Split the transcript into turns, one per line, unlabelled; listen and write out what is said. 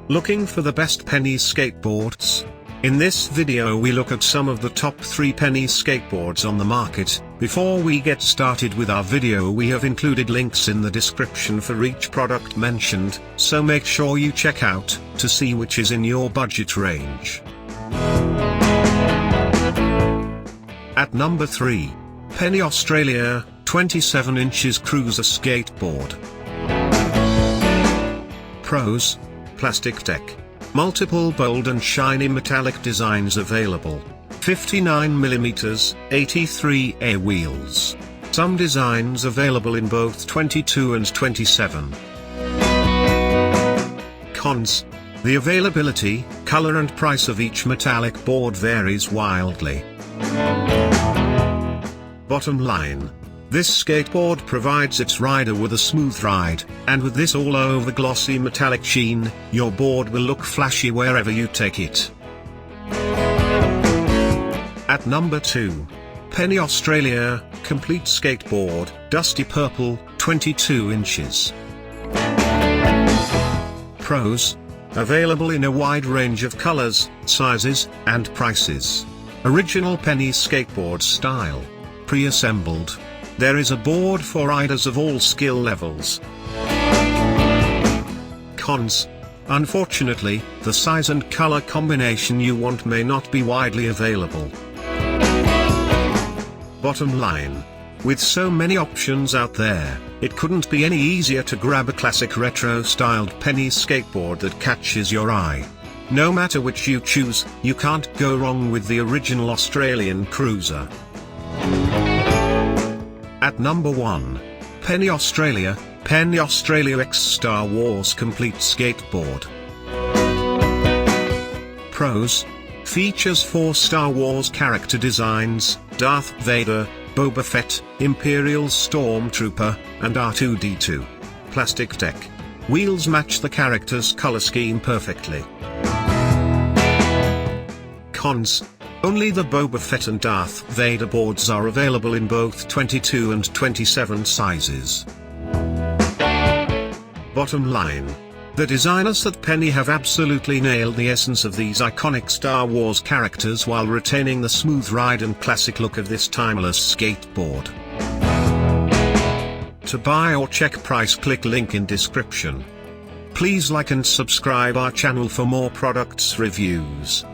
Looking for the best penny skateboards? In this video we look at some of the top 3 penny skateboards on the market. Before we get started with our video, we have included links in the description for each product mentioned, so make sure you check out to see which is in your budget range. At number 3. Penny Australia 27 inches Cruiser Skateboard. Pros: plastic deck. Multiple bold and shiny metallic designs available. 59mm, 83A wheels. Some designs available in both 22 and 27. Cons: the availability, color and price of each metallic board varies wildly. Bottom line: this skateboard provides its rider with a smooth ride, and with this all-over glossy metallic sheen, your board will look flashy wherever you take it. At number 2. Penny Australia Complete Skateboard Dusty Purple 22 inches. Pros: available in a wide range of colors, sizes, and prices. Original penny skateboard style. Pre-assembled. There is a board for riders of all skill levels. Cons: unfortunately, the size and color combination you want may not be widely available. Bottom line: with so many options out there, it couldn't be any easier to grab a classic retro-styled penny skateboard that catches your eye. No matter which you choose, you can't go wrong with the original Australian Cruiser. At number 1. Penny Australia X Star Wars Complete Skateboard. Pros: features 4 Star Wars character designs: Darth Vader, Boba Fett, Imperial Stormtrooper, and R2-D2. Plastic deck. Wheels match the character's color scheme perfectly. Cons: only the Boba Fett and Darth Vader boards are available in both 22 and 27 sizes. Bottom line: the designers at Penny have absolutely nailed the essence of these iconic Star Wars characters while retaining the smooth ride and classic look of this timeless skateboard. To buy or check price, click link in description. Please like and subscribe our channel for more products reviews.